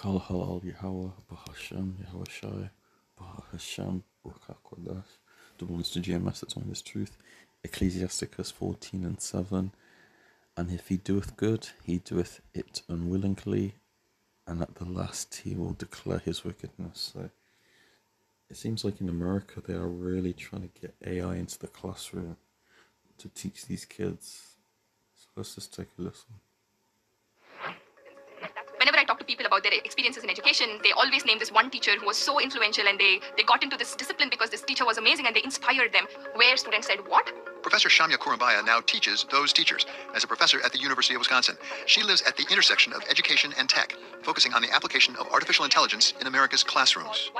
Kal halal Yahweh, Bahashem, Yahweh Shai, Bahashem, Ruach HaKodesh. The words to GMS that's on this truth. Ecclesiasticus 14 and 7. And if he doeth good, he doeth it unwillingly, and at the last he will declare his wickedness. So it seems like in America they are really trying to get AI into the classroom to teach these kids. So let's just take a listen. Whenever I talk to people about their experiences in education, they always name this one teacher who was so influential, and they got into this discipline because this teacher was amazing and they inspired them. Where students said, what? Professor Shamya Kurambaya now teaches those teachers as a professor at the University of Wisconsin. She lives at the intersection of education and tech, focusing on the application of artificial intelligence in America's classrooms.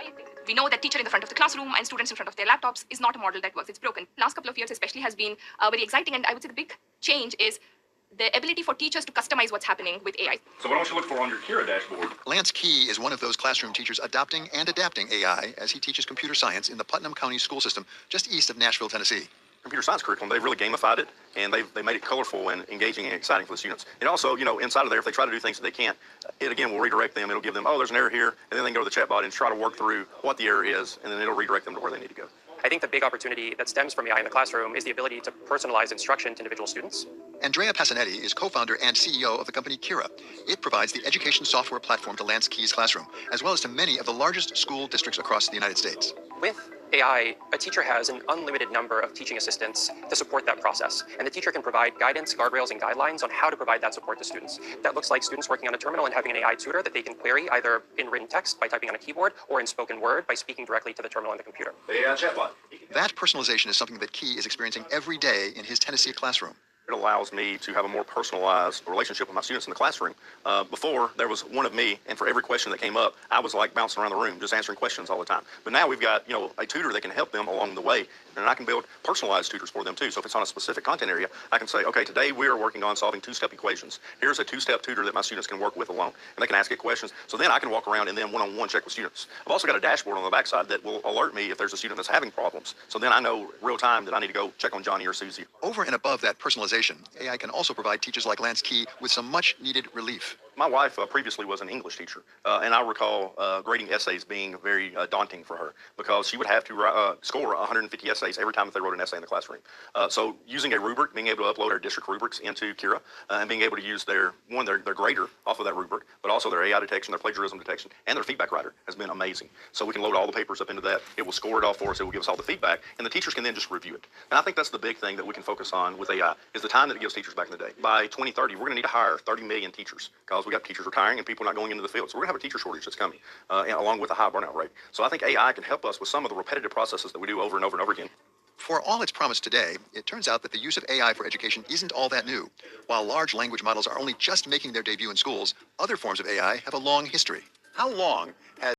We know that teacher in the front of the classroom and students in front of their laptops is not a model that works. It's broken. Last couple of years especially has been very exciting, and I would say the big change is the ability for teachers to customize what's happening with AI. So what I want you to look for on your Kira dashboard. Lance Key is one of those classroom teachers adopting and adapting AI as he teaches computer science in the Putnam County School System just east of Nashville, Tennessee. Computer science curriculum, they've really gamified it, and they made it colorful and engaging and exciting for the students. And also, inside of there, if they try to do things that they can't, it again will redirect them. It'll give them, oh, there's an error here, and then they can go to the chat bot and try to work through what the error is, and then it'll redirect them to where they need to go. I think the big opportunity that stems from AI in the classroom is the ability to personalize instruction to individual students. Andrea Passanetti is co-founder and CEO of the company Kira. It provides the education software platform to Lance Key's classroom, as well as to many of the largest school districts across the United States. With AI, a teacher has an unlimited number of teaching assistants to support that process, and the teacher can provide guidance, guardrails, and guidelines on how to provide that support to students. That looks like students working on a terminal and having an AI tutor that they can query either in written text by typing on a keyboard or in spoken word by speaking directly to the terminal on the computer. The AI chatbot. That personalization is something that Key is experiencing every day in his Tennessee classroom. It allows me to have a more personalized relationship with my students in the classroom. Before, there was one of me, and for every question that came up, I was like bouncing around the room, just answering questions all the time. But now we've got, a tutor that can help them along the way, and I can build personalized tutors for them too. So if it's on a specific content area, I can say, okay, today we are working on solving two-step equations. Here's a two-step tutor that my students can work with alone, and they can ask it questions. So then I can walk around and then one-on-one check with students. I've also got a dashboard on the backside that will alert me if there's a student that's having problems. So then I know real time that I need to go check on Johnny or Susie. Over and above that personalization, AI can also provide teachers like Lance Key with some much-needed relief. My wife previously was an English teacher, and I recall grading essays being very daunting for her because she would have to score 150 essays every time that they wrote an essay in the classroom. So using a rubric, being able to upload our district rubrics into Kira, and being able to use their grader off of that rubric, but also their AI detection, their plagiarism detection, and their feedback writer has been amazing. So we can load all the papers up into that. It will score it all for us. It will give us all the feedback, and the teachers can then just review it. And I think that's the big thing that we can focus on with AI is the time that it gives teachers back in the day. By 2030, we're going to need to hire 30 million teachers because we got teachers retiring and people not going into the field. So we're going to have a teacher shortage that's coming, along with a high burnout rate. So I think AI can help us with some of the repetitive processes that we do over and over and over again. For all its promise today, it turns out that the use of AI for education isn't all that new. While large language models are only just making their debut in schools, other forms of AI have a long history. How long has